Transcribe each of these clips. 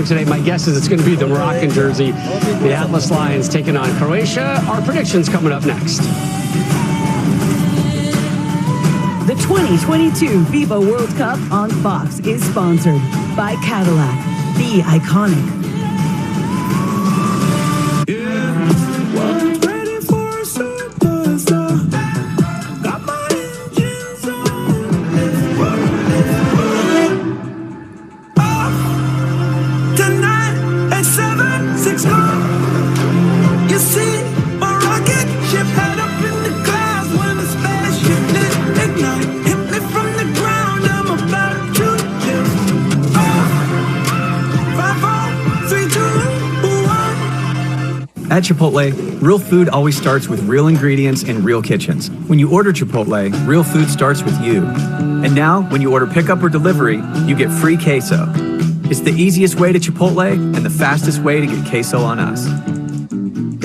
Today, my guess is it's going to be the Moroccan jersey. The Atlas Lions taking on Croatia. Our predictions coming up next. The 2022 FIFA World Cup on Fox is sponsored by Cadillac, the iconic. At Chipotle, real food always starts with real ingredients in real kitchens. When you order Chipotle, real food starts with you. And now, when you order pickup or delivery, you get free queso. It's the easiest way to Chipotle and the fastest way to get queso on us.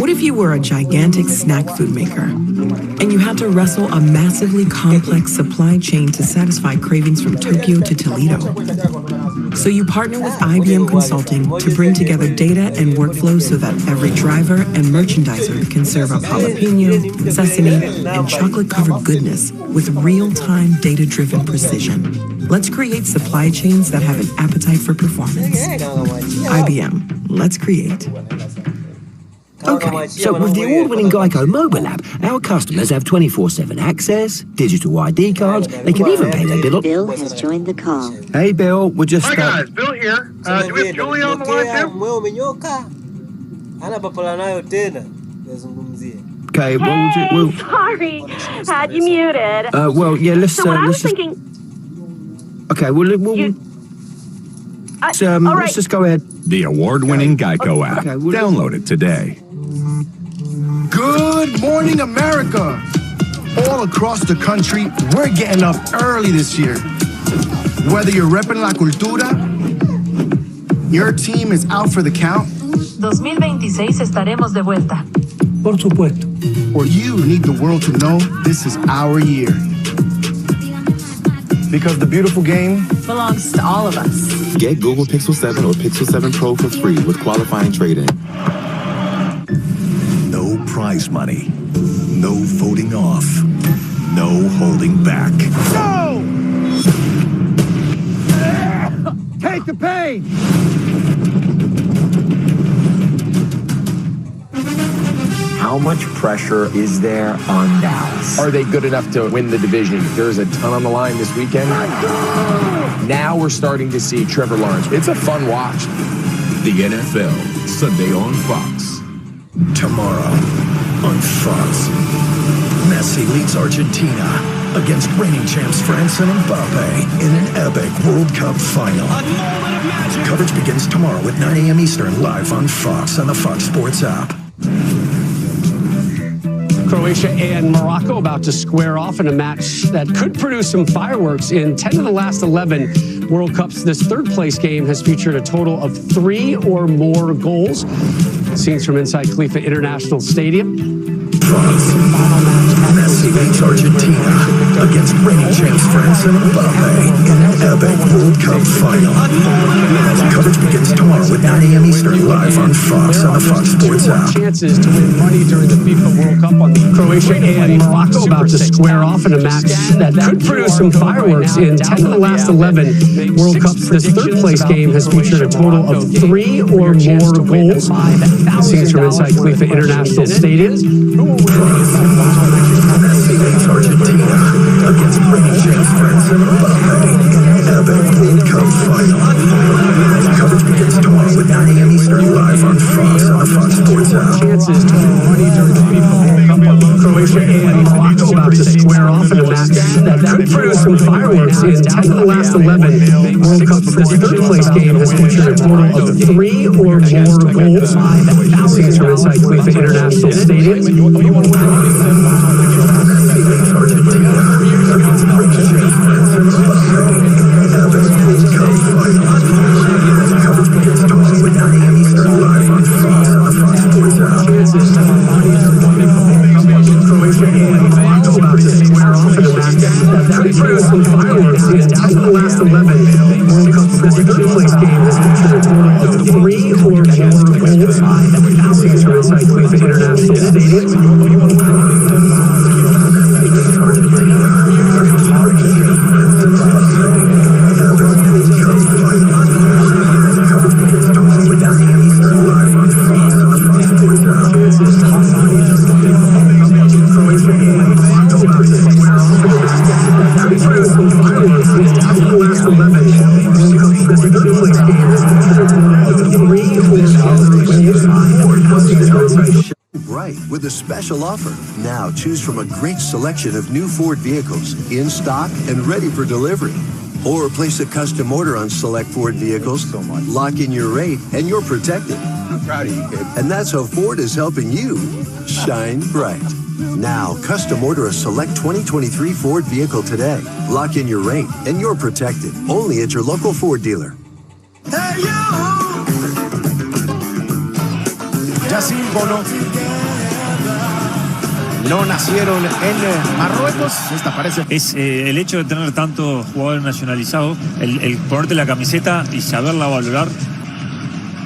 What if you were a gigantic snack food maker and you had to wrestle a massively complex supply chain to satisfy cravings from Tokyo to Toledo? So you partner with IBM Consulting to bring together data and workflows so that every driver and merchandiser can serve up jalapeno, sesame, and chocolate-covered goodness with real-time data-driven precision. Let's create supply chains that have an appetite for performance. IBM, let's create. Okay, so with the award-winning Geico mobile app, our customers have 24/7 access, digital ID cards, they can even pay their bill. Bill has joined the call. Hey, Bill, we're just... Hi, guys. Bill here. Do we have Julie on the line, too? Okay, Hey, sorry. Had you muted. well, yeah, let's... So what I was just... thinking... Okay, well, let's just go ahead. The award-winning Geico app. Okay, Download it today. Good morning, America! All across the country, we're getting up early this year. Whether you're repping La Cultura, your team is out for the count, 2026 estaremos de vuelta. Por supuesto. or you need the world to know this is our year. Because the beautiful game belongs to all of us. Get Google Pixel 7 or Pixel 7 Pro for free with qualifying trade-in. No prize money. No voting off. No holding back. Go! Take the pain! How much pressure is there on Dallas? Are they good enough to win the division? There's a ton on the line this weekend. Now we're starting to see Trevor Lawrence. It's a fun watch. The NFL, Sunday on Fox. Tomorrow on Fox. Messi leads Argentina against reigning champs France and Mbappe in an epic World Cup final. Coverage begins tomorrow at 9 a.m. Eastern, live on Fox and the Fox Sports app. Croatia and Morocco about to square off in a match that could produce some fireworks. In 10 of the last 11 World Cups, this third-place game has featured a total of 3 or more goals. Scenes from inside Khalifa International Stadium. Messi leads Argentina against reigning champs France and Mbappe in an epic World Cup final. Coverage begins tomorrow at 9 a.m. Eastern, live on Fox and the Fox Sports app. Chances to win money during the FIFA World Cup on the Croatia and Morocco about to square off in a match that could produce some fireworks. In 10 of the last 11 World Cups, this third-place game has featured a total of 3 or more goals. Scenes from inside Khalifa International Stadium. Messi leads Argentina against reigning champs France and Mbappe in an epic World Cup final. Coverage begins tomorrow at 9 a.m. Eastern, live on Fox and the Fox Sports app. Chances to win money during the FIFA World Cup on the Croatia and Morocco about to square off in a match that could produce some fireworks. In 10 of the last 11 World Cups, this third-place game has featured a total of 3 or more goals. Scenes from inside Khalifa International Stadium. 3 or just gold side that would pass through inside Khalifa International Stadium. Right, with a special offer. Now choose from a great selection of new Ford vehicles in stock and ready for delivery. Or place a custom order on select Ford vehicles, lock in your rate, and you're protected. I'm proud of you, kid. And that's how Ford is helping you shine bright. Now, custom order a select 2023 Ford vehicle today. Lock in your rate, and you're protected. Only at your local Ford dealer. Hey, yo! no nacieron en Marruecos. Esta parece... Es el hecho de tener tantos jugadores nacionalizados, el ponerte la camiseta y saberla valorar.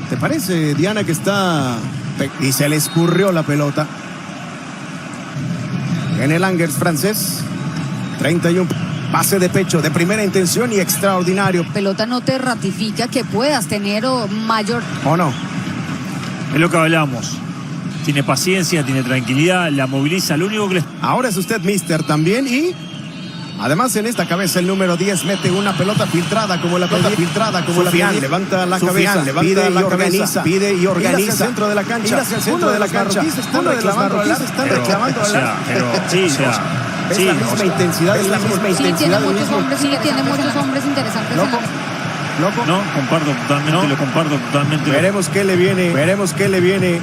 ¿Te parece, Diana, que está... y se le escurrió la pelota? En el Angers francés, 31, pase de pecho de primera intención y extraordinario. Pelota no te ratifica que puedas tener mayor... ¿O no? Es lo que hablamos. Tiene paciencia, tiene tranquilidad, la moviliza. Lo único que les... Ahora es usted mister también y... Además, en esta cabeza el número 10 mete una pelota filtrada como la pelota filtrada como Sufian, la levanta la cabeza, pide y organiza, pide y organiza. Hacia el centro de la cancha, hacia el centro de la cancha. Uno de los marroquíes están reclamando al árbitro. Es la misma intensidad, es la misma intensidad. Sí, tiene muchos hombres interesantes. ¿Loco? No, comparto totalmente, lo comparto totalmente. Veremos qué le viene, veremos qué le viene.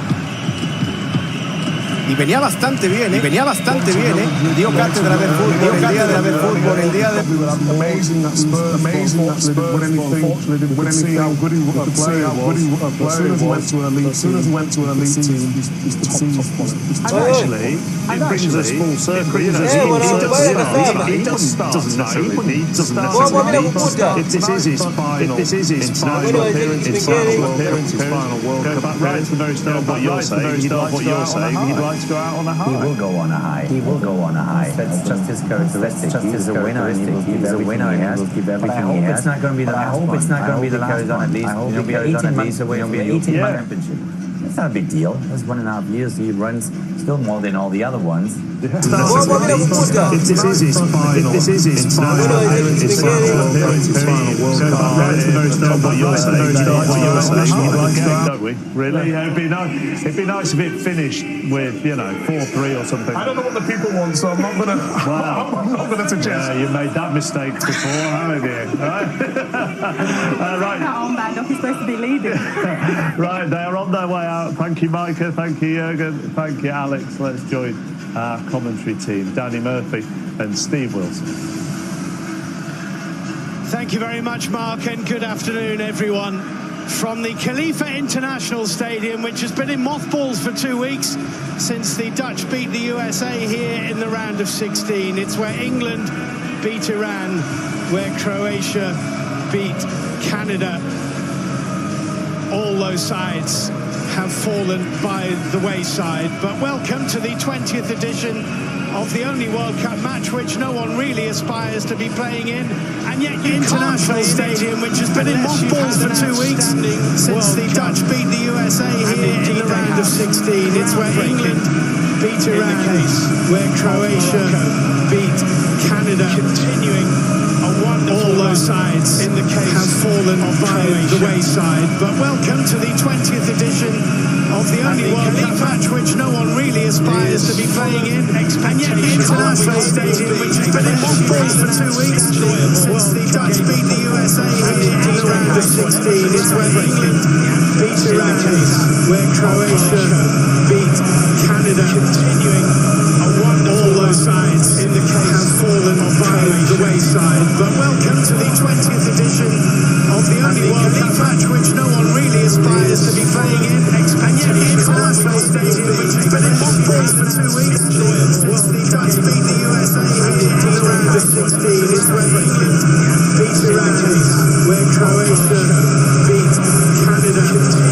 Y venía bastante bien, venía bastante bien, dio cátedra del fútbol, dio cátedra del fútbol el día de... Amazing that Spurs unfortunately didn't win anything. How good he was, play how good he was. As soon as he went to an elite team, he's top point. Actually, it brings us full circle. He doesn't know. If this is his final international appearance, his final World Cup appearance, the very start of what you're saying, he'd like to go out on a high. He will go on a high. He will go on a high. That's just his characteristic. He's a winner, and he will give everything he has. But I hope it's not going to be the last one. I hope it's not going to be the last one. He'll be 18 months away from the 18-month championship. It's not a big deal. It's 1.5 years. He runs still more than all the other ones. If this is his final appearance, his final World Cup, that's the very start of what you're saying. Don't we? Really? It'd be nice if it finished with 4-3 or something. I don't know what the people want, so I'm not gonna. I'm not gonna suggest. You made that mistake before, haven't you? Right. He's supposed to be leading. Right, they are on their way out. Thank you, Micah. Thank you, Jürgen. Thank you, Alex. Let's join our commentary team, Danny Murphy and Steve Wilson. Thank you very much, Mark, and good afternoon, everyone. From the Khalifa International Stadium, which has been in mothballs for 2 weeks since the Dutch beat the USA here in the round of 16. It's where England beat Iran, where Croatia beat Canada. All those sides have fallen by the wayside, but welcome to the 20th edition of the only World Cup match which no one really aspires to be playing in, and yet the International Stadium, which has been in mothballs for 2 weeks since the Dutch beat the USA here in the round of 16. It's where England beat Iran, where Croatia beat Canada. Continuing all those sides in the case have fallen by the wayside, but welcome to the 20th edition of the only World Cup match which no one really aspires to be playing in, and yet the International Stadium, which has been in mothballs for 2 weeks since the Dutch beat the USA here in the round of 16. It's where England beat Iran, where Croatia beat Canada. Continuing all those sides in the case have fallen by the wayside, but welcome to the 20th edition of the only World Cup match which no one really aspires to be playing in, and yet the International Stadium, which has been in mothballs for 2 weeks since the Dutch beat the USA here in the round of 16. It's where England beat Iran, where Croatia beat Canada.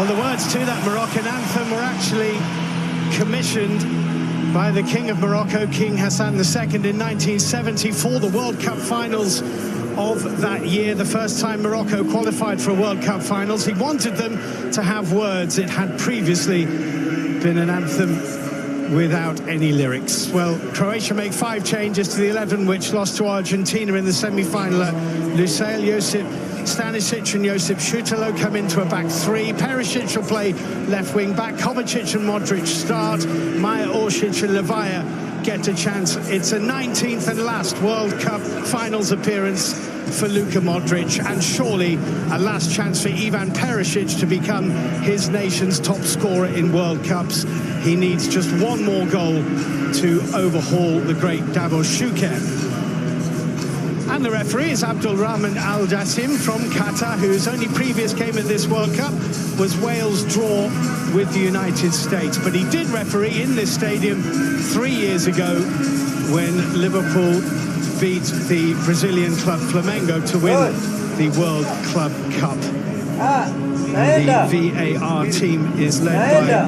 Well, the words to that Moroccan anthem were actually commissioned by the King of Morocco, King Hassan II, in 1970 for the World Cup finals of that year, the first time Morocco qualified for a World Cup finals. He wanted them to have words. It had previously been an anthem without any lyrics. Well, Croatia make 5 changes to the 11, which lost to Argentina in the semi-final. Lusail, Josip Stanisic and Josip Šutalo come into a back 3. Perisic will play left wing back. Kovacic and Modric start. Maja Orsic and Levaya get a chance. It's a 19th and last World Cup finals appearance for Luka Modric, and surely a last chance for Ivan Perisic to become his nation's top scorer in World Cups. He needs just one more goal to overhaul the great Davor Šuker. And the referee is Abdul Rahman Al Jassim from Qatar, whose only previous game at this World Cup was Wales' draw with the United States. But he did referee in this stadium 3 years ago when Liverpool beat the Brazilian club Flamengo to win the World Club Cup. And the VAR team is led by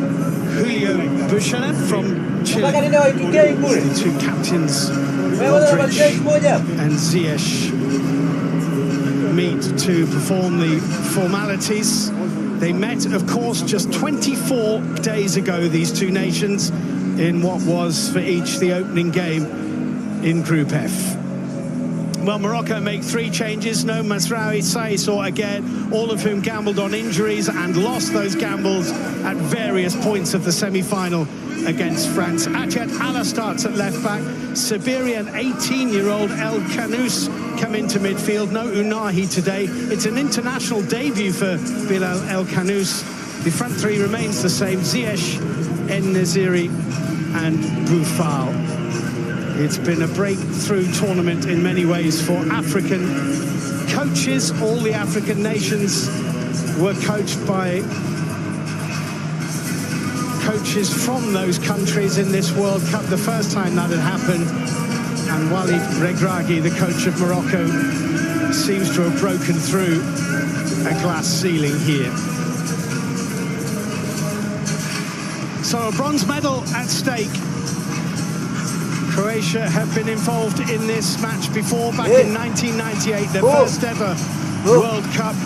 Julio Buchanan from Chile. The 2 captains, Modric and Ziyech, meet to perform the formalities. They met, of course, just 24 days ago, these 2 nations, in what was for each the opening game in Group F. Well, Morocco make 3 changes. No Masraoui, Saiss or Aguerd, all of whom gambled on injuries and lost those gambles at various points of the semi-final against France. Atiat Allah starts at left back. Siberian 18-year-old El Kanous come into midfield. No Unahi today. It's an international debut for Bilal El Kanous. The front 3 remains the same: Ziyech, En-Nesyri and Boufal. It's been a breakthrough tournament in many ways for African coaches. All the African nations were coached by coaches from those countries in this World Cup, the first time that had happened. And Walid Regragui, the coach of Morocco, seems to have broken through a glass ceiling here. So a bronze medal at stake. Croatia have been involved in this match before, back in 1998, their first ever World Cup.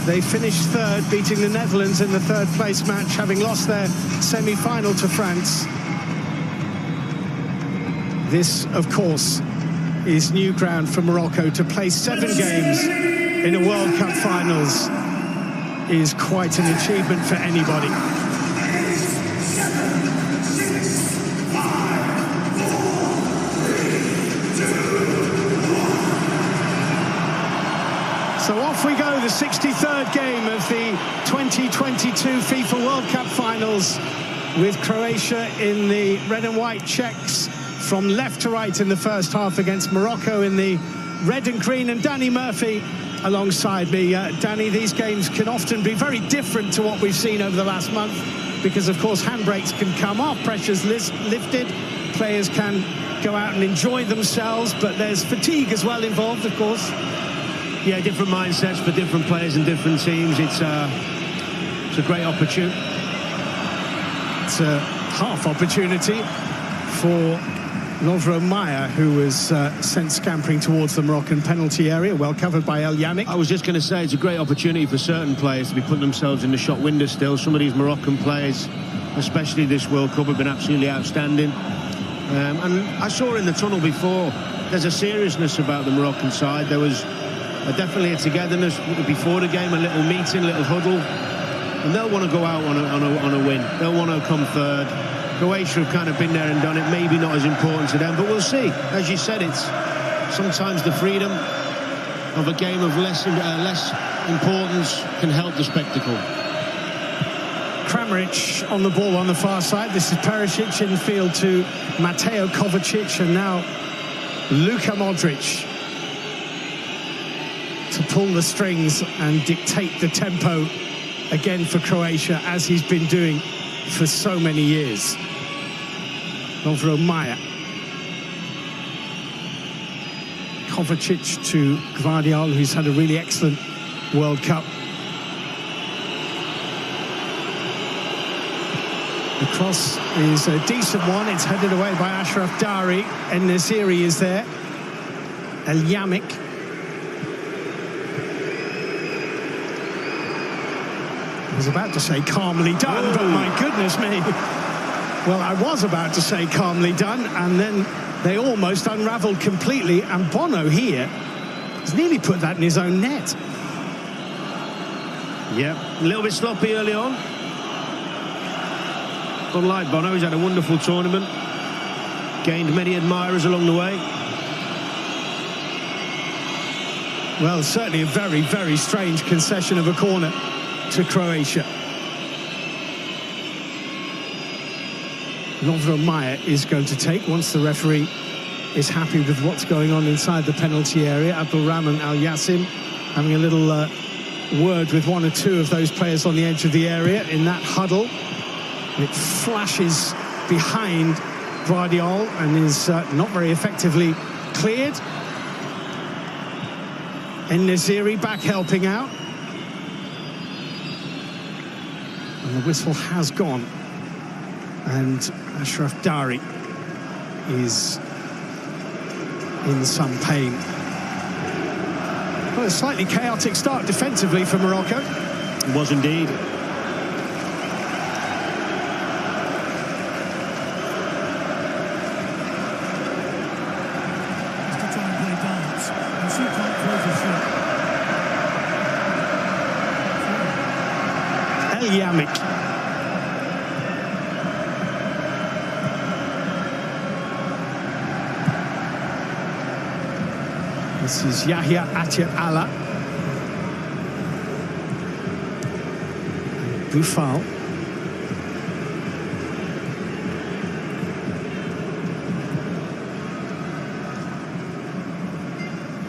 They finished 3rd, beating the Netherlands in the 3rd place match, having lost their semi-final to France. This, of course, is new ground for Morocco. To play 7 games in a World Cup finals is quite an achievement for anybody. 63rd game of the 2022 FIFA World Cup finals, with Croatia in the red and white checks from left to right in the first half against Morocco in the red and green, and Danny Murphy alongside me. Danny, these games can often be very different to what we've seen over the last month because, of course, handbrakes can come off, pressure's lifted, players can go out and enjoy themselves, but there's fatigue as well involved, of course. Yeah, different mindsets for different players and different teams. It's a great opportunity. It's a half opportunity for Lovro Maya, who was sent scampering towards the Moroccan penalty area, well covered by El Yamik. I was just going to say, it's a great opportunity for certain players to be putting themselves in the shot window still. Some of these Moroccan players, especially this World Cup, have been absolutely outstanding. And I saw in the tunnel before, there's a seriousness about the Moroccan side. There was definitely a togetherness before the game, a little meeting, a little huddle. And they'll want to go out on a win. They'll want to come third. Croatia have kind of been there and done it, maybe not as important to them, but we'll see. As you said, it's sometimes the freedom of a game of less importance can help the spectacle. Kramaric on the ball on the far side. This is Perisic in field to Mateo Kovacic, and now Luka Modric to pull the strings and dictate the tempo again for Croatia, as he's been doing for so many years. Lovro Maya. Kovacic to Gvardiol, who's had a really excellent World Cup. The cross is a decent one. It's headed away by Ashraf Dari. En Nesiri is there. El Yamik. I was about to say calmly done, but my goodness me. Well, I was about to say calmly done, and then they almost unravelled completely, and Bono here has nearly put that in his own net. Yep, a little bit sloppy early on. Unlike Bono, he's had a wonderful tournament, gained many admirers along the way. Well, certainly a very, very strange concession of a corner to Croatia. Lovro Maya is going to take, once the referee is happy with what's going on inside the penalty area. Abdulrahman Al Yassim having a little word with one or two of those players on the edge of the area in that huddle. It flashes behind Gvardiol and is not very effectively cleared. En Nesiri back helping out. And the whistle has gone. And Ashraf Dari is in some pain. Well, a slightly chaotic start defensively for Morocco. It was indeed. El Yamik. This is Yahya Atiyat Allah. Boufal.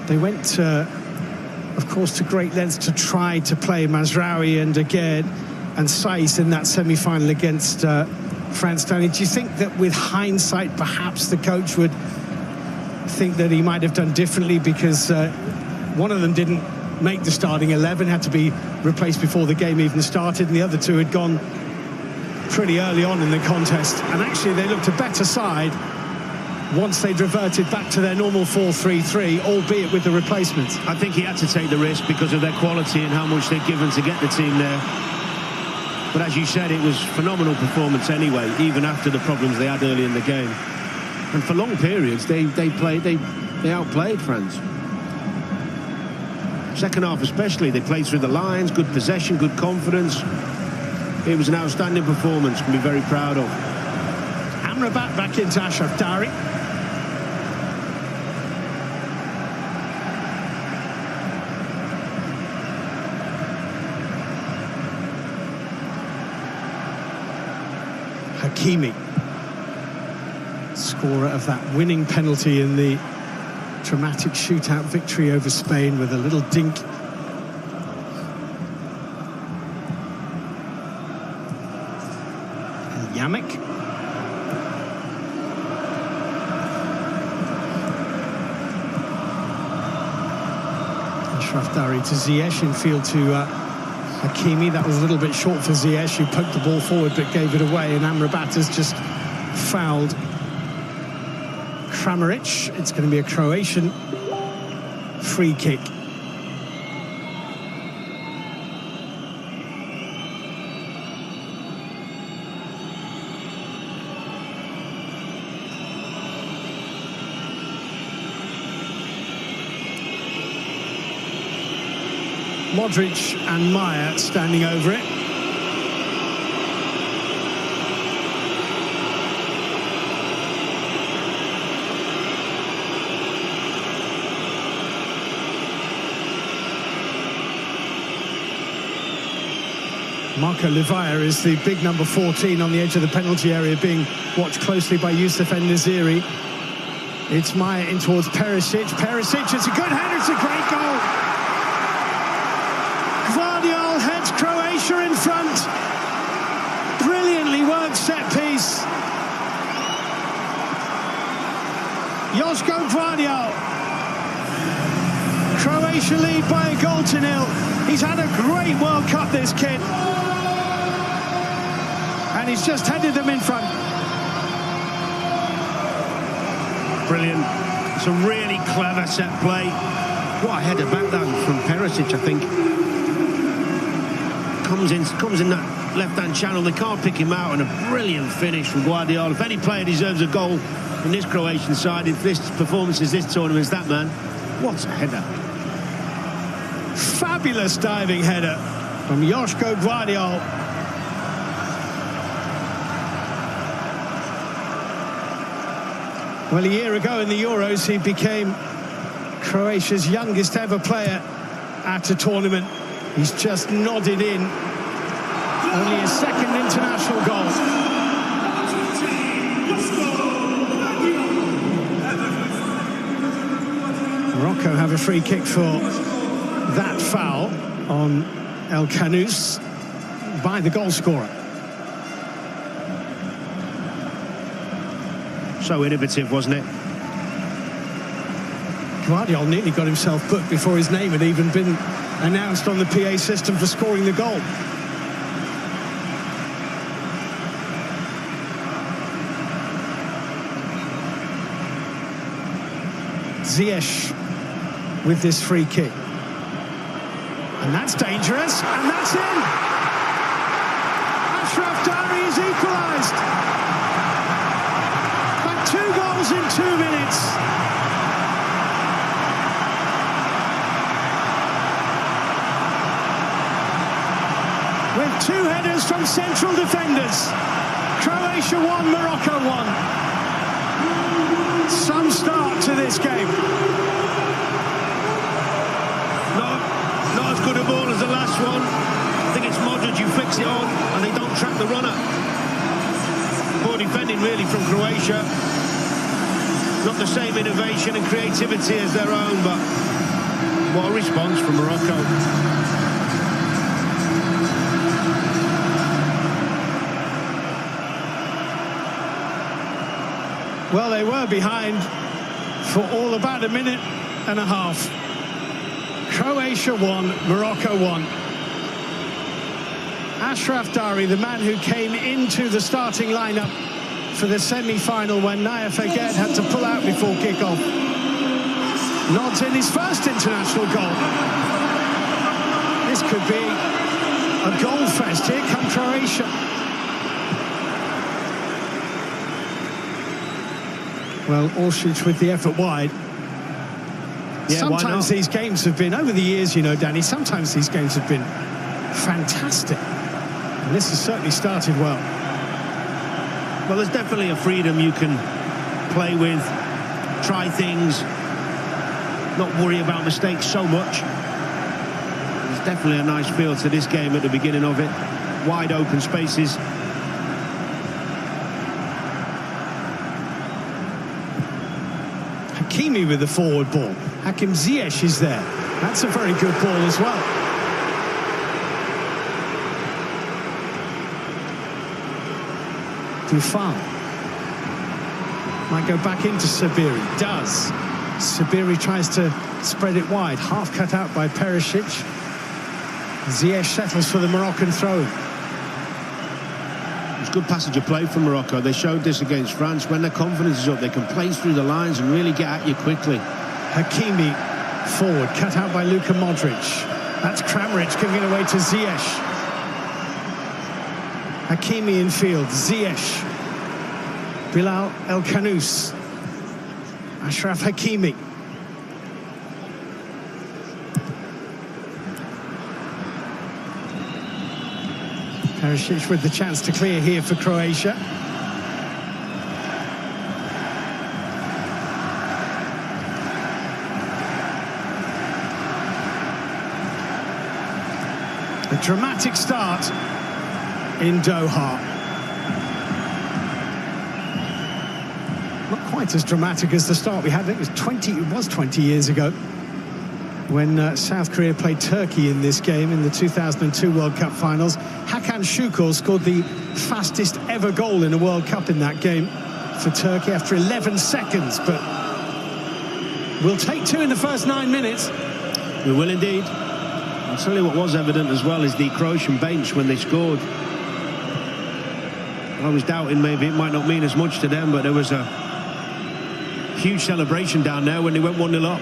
They went, of course, to great lengths to try to play Mazraoui and Aguerd and Saiss in that semi-final against France. Danny, do you think that with hindsight, perhaps the coach would think that he might have done differently, because one of them didn't make the starting 11, had to be replaced before the game even started, and the other two had gone pretty early on in the contest, and actually they looked a better side once they'd reverted back to their normal 4-3-3, albeit with the replacements? I think he had to take the risk because of their quality and how much they'd given to get the team there. But as you said, it was phenomenal performance anyway, even after the problems they had early in the game. And for long periods, they outplayed France. Second half especially, they played through the lines, good possession, good confidence. It was an outstanding performance, can be very proud of. Amrabat back into Ashraf Dari. Hakimi, scorer of that winning penalty in the dramatic shootout victory over Spain with a little dink. And Yamek. Ashraf Dari to Ziyech, in field to Hakimi. That was a little bit short for Ziyech, who poked the ball forward but gave it away, and Amrabat has just fouled Kramaric. It's going to be a Croatian free kick. Modric and Maya standing over it. Marco Livaya is the big number 14 on the edge of the penalty area, being watched closely by Youssef En-Nesyri. It's Maya in towards Perisic. Perisic, it's a good header, it's a great goal. Gvardiol heads Croatia in front. Brilliantly worked set piece. Joško Gvardiol. Croatia lead by a goal to nil. He's had a great World Cup, this kid. And he's just headed them in front. Brilliant. It's a really clever set play. What a header back down from Perisic, I think. Comes in that left-hand channel. They can't pick him out, and a brilliant finish from Gvardiol. If any player deserves a goal in this Croatian side, if this performance is this tournament, it's that man. What a header. Fabulous diving header from Joško Gvardiol. Well, a year ago in the Euros, he became Croatia's youngest ever player at a tournament. He's just nodded in. Only his second international goal. Morocco have a free kick for that foul on El Kanous by the goal scorer. So innovative, wasn't it? Gvardiol nearly got himself booked before his name had even been announced on the PA system for scoring the goal. Ziyech with this free kick. And that's dangerous, and that's in! Ashraf Dari is equalised. But 2 goals in 2 minutes. With 2 headers from central defenders. Croatia 1, Morocco 1. Some start to this game. Not as good a ball as the last one. I think it's Modric who flicks it on, and they don't track the runner. Poor defending really from Croatia. Not the same innovation and creativity as their own, but what a response from Morocco. Well, they were behind for all about a minute and a half. Croatia 1, Morocco 1. Ashraf Dari, the man who came into the starting lineup for the semi-final when Naya Feged had to pull out before kick-off. Nods in his first international goal. This could be a goal fest. Here come Croatia. Well, Orsic with the effort wide. Yeah, sometimes these games have been, over the years, you know, Danny, sometimes these games have been fantastic. And this has certainly started well. Well, there's definitely a freedom you can play with, try things, not worry about mistakes so much. There's definitely a nice feel to this game at the beginning of it. Wide open spaces. Hakimi with the forward ball. Hakim Ziyech is there. That's a very good ball as well. Boufal. Might go back into Sabiri. Does. Sabiri tries to spread it wide. Half cut out by Perisic. Ziyech settles for the Moroccan throw. It's good passage of play from Morocco. They showed this against France. When their confidence is up, they can place through the lines and really get at you quickly. Hakimi forward, cut out by Luka Modric. That's Kramaric giving it away to Ziyech. Hakimi in field, Ziyech. Bilal El Khanous. Ashraf Hakimi. Perisic with the chance to clear here for Croatia. A dramatic start in Doha. Not quite as dramatic as the start we had. It was 20 years ago when South Korea played Turkey in this game in the 2002 World Cup finals. Hakan Şükür scored the fastest ever goal in a World Cup in that game for Turkey after 11 seconds, but we'll take two in the first 9 minutes. We will indeed. I'll tell you what was evident as well is the Croatian bench when they scored. I was doubting maybe it might not mean as much to them, but there was a huge celebration down there when they went 1-0 up.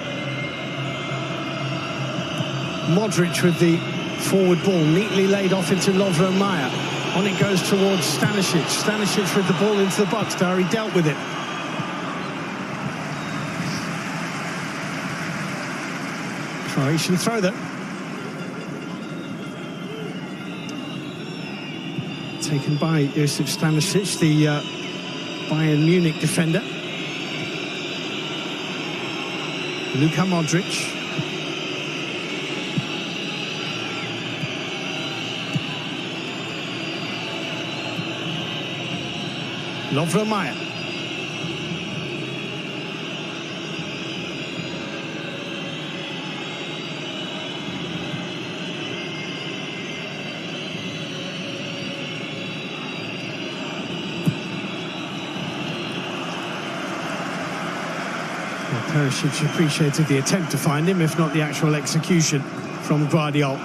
Modric with the forward ball, neatly laid off into Lovro Mayer. On it goes towards Stanisic. Stanisic with the ball into the box. Dari dealt with it. Croatian throw that. Taken by Josip Stanisic, the Bayern Munich defender. Luka Modric. Lovro Mayer. Perisic appreciated the attempt to find him, if not the actual execution from Guardiola.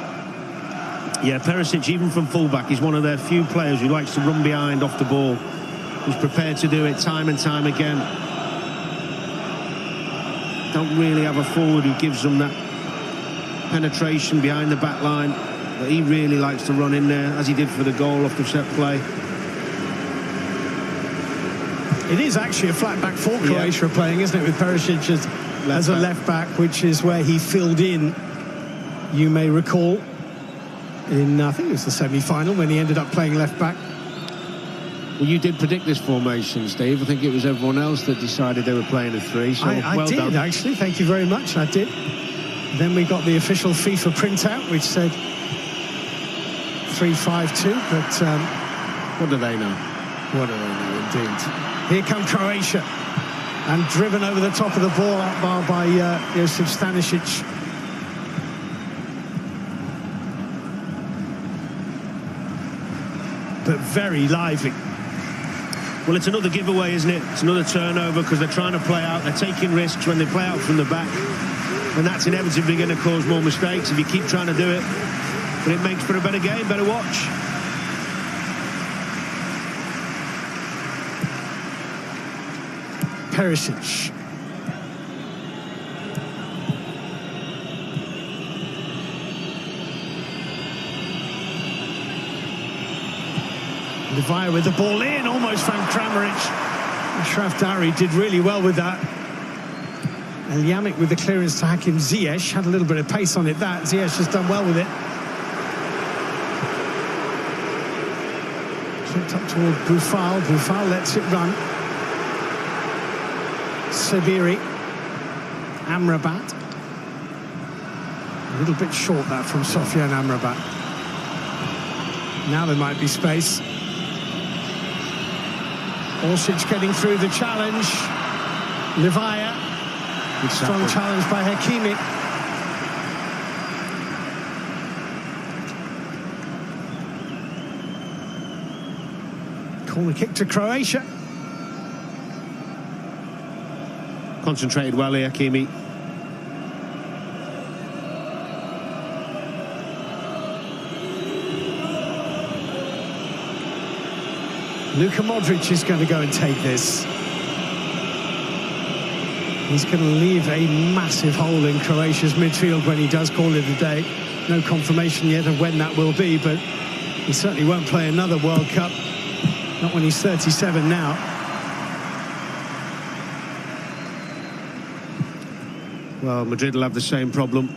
Yeah, Perisic, even from fullback, is one of their few players who likes to run behind off the ball. Who's prepared to do it time and time again. Don't really have a forward who gives them that penetration behind the back line, but he really likes to run in there, as he did for the goal off the set play. It is actually a flat back for Croatia playing, isn't it, with Perisic as a left back, which is where he filled in, you may recall, in I think it was the semi-final when he ended up playing left back. Well, you did predict this formation, Steve. I think it was everyone else that decided they were playing a 3. So I well did, done. actually. Thank you very much. I did. Then we got the official FIFA printout, which said 3-5-2. But what do they know? What do they know, indeed? Here come Croatia, and driven over the top of the ball out by Josip Stanisic. But very lively. Well, it's another giveaway, isn't it? It's another turnover because they're trying to play out. They're taking risks when they play out from the back. And that's inevitably going to cause more mistakes if you keep trying to do it. But it makes for a better game, better watch. Perisic. Levaya with the ball in, almost found Kramaric. Ashraf Dari did really well with that. El Yamik with the clearance to Hakim Ziyech, had a little bit of pace on it. Ziyech has done well with it. Flipped up toward Boufal. Boufal lets it run. Sabiri. Amrabat. A little bit short that from Sofiane Amrabat. Now there might be space. Orsic getting through the challenge. Levaya. Good strong challenge by Hakimi. Corner kick to Croatia. Concentrated well here, Hakimi. Luka Modric is going to go and take this. He's going to leave a massive hole in Croatia's midfield when he does call it a day. No confirmation yet of when that will be, but he certainly won't play another World Cup. Not when he's 37 now. Well, Madrid will have the same problem.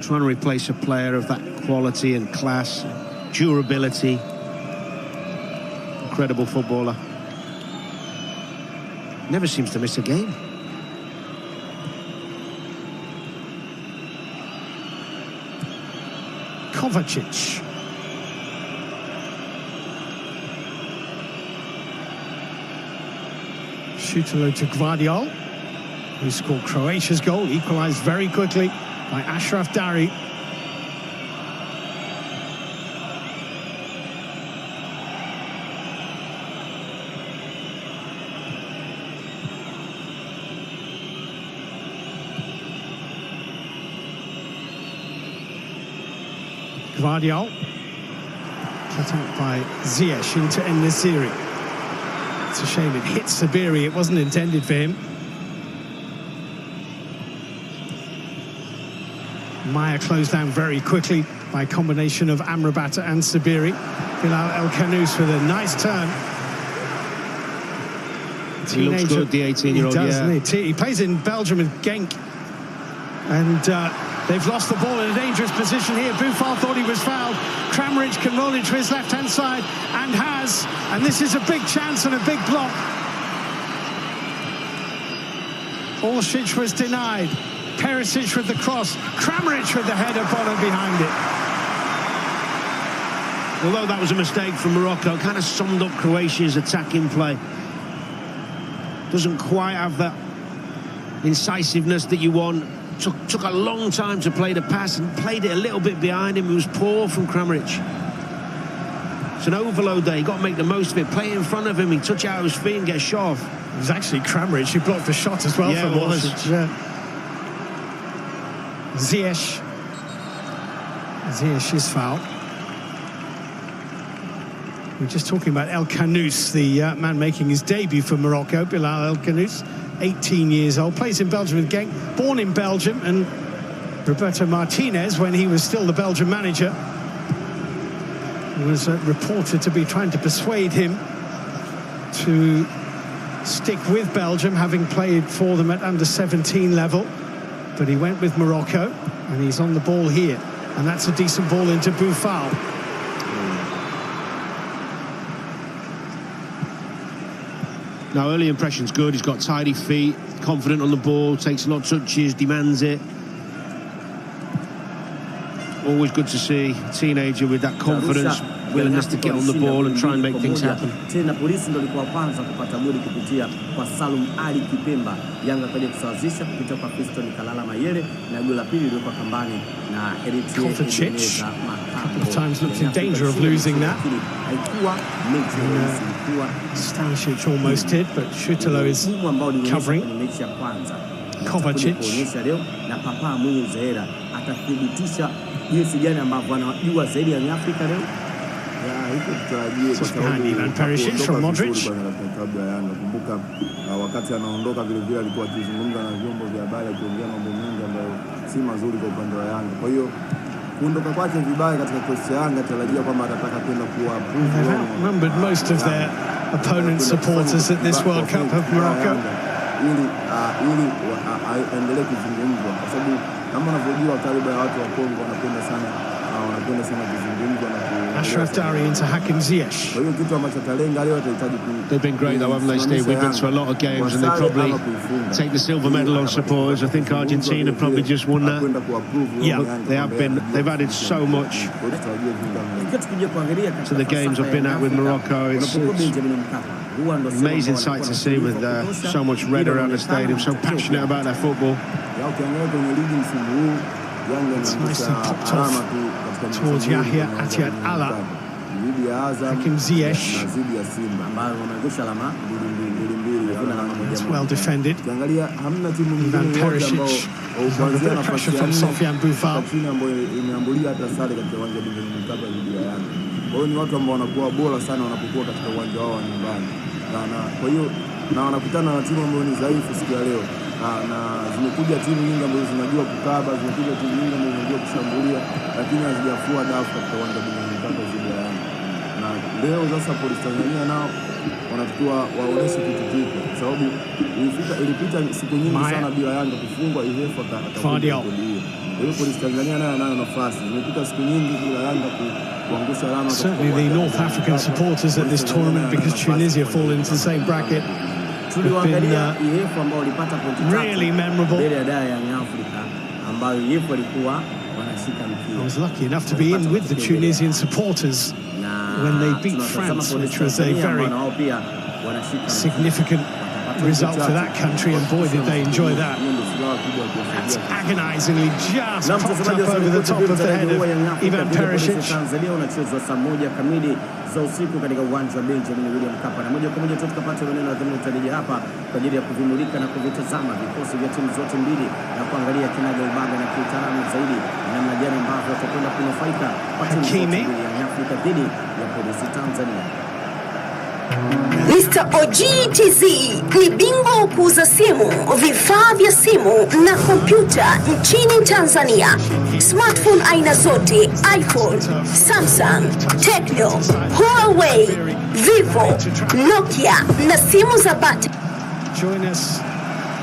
Trying to replace a player of that quality and class, durability. Incredible footballer. Never seems to miss a game. Kovacic. Shooter to Gvardiol, who scored Croatia's goal, equalised very quickly by Ashraf Dari. Gvardiol, cut out by Ziyech to end this series. It's a shame it hit Sabiri, it wasn't intended for him. Maya closed down very quickly by a combination of Amrabat and Sabiri. Bilal El Khanous with a nice turn. He looks good, the 18-year-old, yeah. He plays in Belgium with Genk. And they've lost the ball in a dangerous position here. Buffal thought he was fouled. Kramaric can roll it to his left-hand side and has. And this is a big chance and a big block. Orsic was denied. Perisic with the cross. Kramaric with the header, Bono behind it. Although that was a mistake from Morocco, kind of summed up Croatia's attacking play. Doesn't quite have that incisiveness that you want. Took a long time to play the pass and played it a little bit behind him. It was poor from Kramaric. It's an overload there. He got to make the most of it. Play in front of him. He touch out his feet and get a shot off. It was actually Kramaric who blocked the shot as well from Orsic. Yeah. Ziyech. Ziyech's foul. We're just talking about El Khanous, the man making his debut for Morocco, Bilal El Khanous. 18 years old, plays in Belgium with Genk, born in Belgium, and Roberto Martinez, when he was still the Belgian manager, was reported to be trying to persuade him to stick with Belgium, having played for them at under-17 level, but he went with Morocco, and he's on the ball here, and that's a decent ball into Buffal. Now, early impression's good. He's got tidy feet, confident on the ball, takes a lot of touches, demands it. Always good to see a teenager with that confidence, willingness to get on the ball and try and make things happen. Tena polisi ndio alikuwa kwanza kupata goli kupitia kwa Salum Ali Kipemba. Yanga kaja kusawazisha kupitia kwa Fiston Kalala Mayele na goli la pili lilikuwa kambani na Kovacic. A couple of times looked in danger of losing that. Stanisic almost did, but Shutalo is covering. Kovacic. Na Papa Mungu Zahera atathibitisha jinsi gani ambavyo anajua zaidi ya Afrika leo. Just behind Ivan Perisic from Modric. Nakumbuka wakati anaondoka vile vile alikuwa akizungumza na vyombo vya habari akiongea mambo mengi ambayo si mazuri kwa upande wa Yanga. Kwa hiyo kuondoka kwake vibaya katika kosi ya Yanga tarajia kwamba atataka kwenda kuwa They've outnumbered most of their opponent supporters at this World Cup of Morocco. Ili aendelee kuzungumzwa kwa sababu kama unavyojua karibu ya watu wa Kongo wanapenda sana kuzungumzwa na Ashraf Dari into Hakim Ziyech. Kwa hiyo kitu ambacho talenga leo atahitaji. They've been great though, haven't they, Steve? We've been to a lot of games and they probably take the silver medal on supporters. I think Argentina probably just won that. Yeah, they have been. They've added so much to the games I've been at with Morocco. It's Amazing sight to see with so much red around the stadium, so passionate about their football. It's nicely popped off towards Yahya Atiat Allah. Hakim Ziyech. It's well defended. Ivan Perisic. Under bit of pressure from Sofiane Boufal. Kwa hiyo ni watu ambao wanakuwa bora sana wanapokuwa katika uwanja wao wa nyumbani. Kwa hiyo na wanakutana na timu ambayo ni dhaifu siku ya leo. Na zimekuja timu nyingi ambazo zinajua kukaba, zimekuja timu nyingi ambazo zinajua kushambulia, lakini hazijafua dafu katika uwanja wa Mkapa dhidi ya Yanga. Na leo sasa Polisi Tanzania nao wanatakiwa waoneshe kitu kipya, kwa sababu ilipita siku nyingi sana bila Yanga kufungwa, hivyo atakuja. Kwa hiyo Polisi Tanzania nayo anayo nafasi. Zimepita siku nyingi bila Yanga kuangusha alama. Certainly the North African supporters at this tournament, because Tunisia fall into the same bracket, have been really memorable. I was lucky enough to be in with the Tunisian supporters when they beat France, which was a very significant result for that country, and boy did they enjoy that. That's agonizingly just popped up over the top of the head of Ivan Perisic. Za usiku katika uwanja wa Benjamin William Mkapa, na moja kwa moja tukapata maneno ya dhamini tutarejea hapa kwa ajili ya kuvimulika na kuvitazama vikosi vya timu zote mbili na kuangalia kinaga ubaga na kiutaalamu zaidi namna gani ambavyo watakwenda kunufaika kwa timu zote mbili ya Afrika dhidi ya Polisi Tanzania. Mr. OGTZ ni bingwa wa kuuza simu, vifaa vya simu na kompyuta nchini Tanzania. Smartphone aina zote, iPhone, Samsung, Tecno, Huawei, Vivo, Nokia na simu za bati. Join us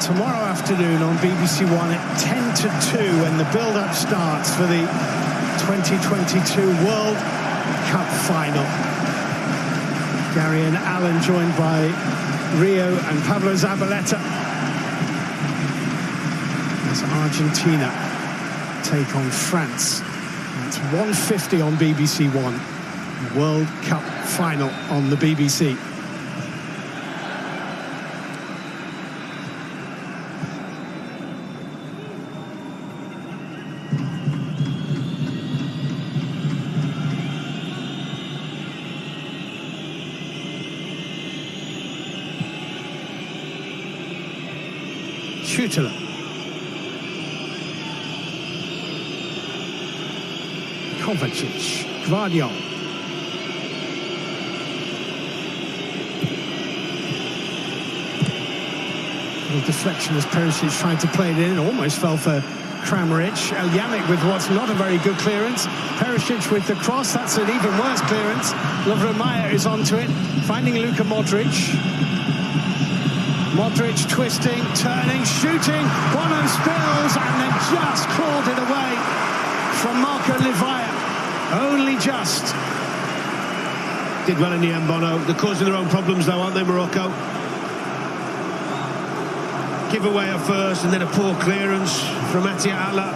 tomorrow afternoon on BBC One at 10 to 2 when the build-up starts for the 2022 World Cup final. Gary and Alan joined by Rio and Pablo Zabaleta as Argentina take on France. That's 1:50 on BBC One. World Cup final on the BBC. Schüttler. Kovacic. Gvardiol. Little deflection as Perisic tried to play it in. Almost fell for Kramaric. El Yannick with what's not a very good clearance. Perisic with the cross. That's an even worse clearance. Lovro Majer is onto it. Finding Luka Modric. Modric twisting, turning, shooting. Bono spills and then just clawed it away from Marco Livaya. Only just. Did well in the end, Bono. They're causing their own problems though, aren't they, Morocco? Give away a first and then a poor clearance from Atiat Allah.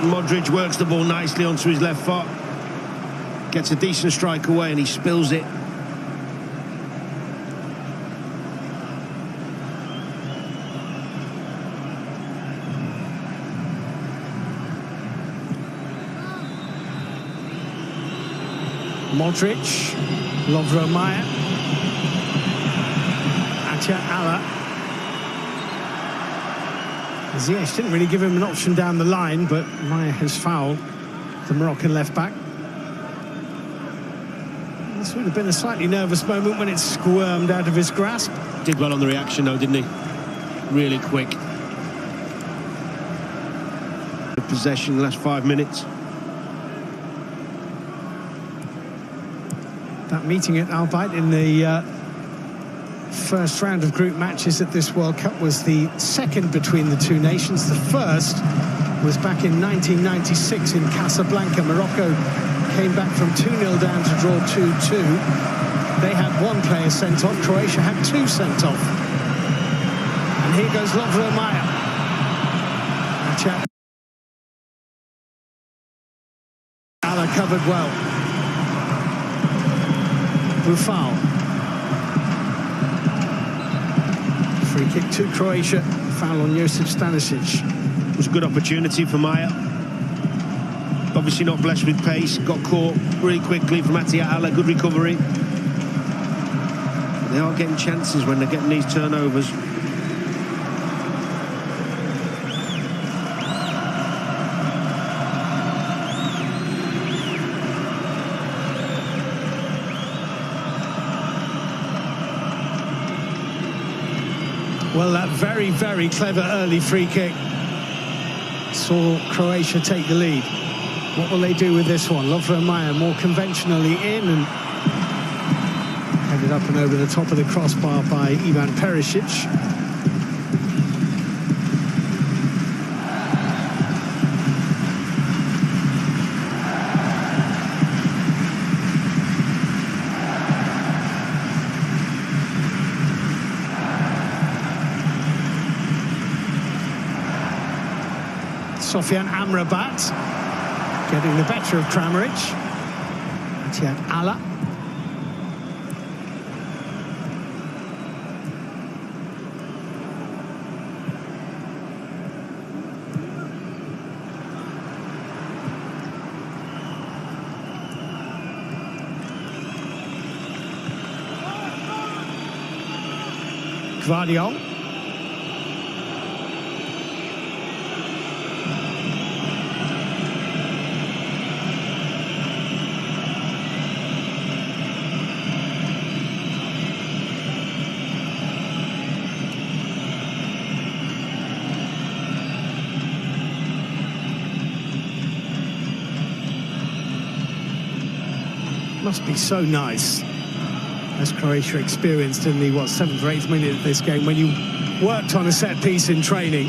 Modric works the ball nicely onto his left foot. Gets a decent strike away and he spills it. Modric, Lovro Majer, Atiat Allah. Ziyech didn't really give him an option down the line, but Majer has fouled the Moroccan left back. This would have been a slightly nervous moment when it squirmed out of his grasp. Did well on the reaction though, didn't he? Really quick. Possession the last 5 minutes. That meeting at Al Bayt in the first round of group matches at this World Cup was the second between the two nations. The first was back in 1996 in Casablanca. Morocco came back from 2-0 down to draw 2-2. They had one player sent off. Croatia had two sent off. And here goes Lovro Majer. Allah covered well. Boufal. Free kick to Croatia. Foul on Josip Stanisic. It was a good opportunity for Maya. Obviously not blessed with pace. Got caught really quickly from Atia Ala. Good recovery. They are getting chances when they're getting these turnovers. Well, that very, very clever early free kick saw Croatia take the lead. What will they do with this one? Lovren Mayer more conventionally in and headed up and over the top of the crossbar by Ivan Perisic. Sofian Amrabat getting the better of Kramaric. Atiat Ala. Gvardiol. Must be so nice, as Croatia experienced in the 7th or 8th minute of this game, when you worked on a set piece in training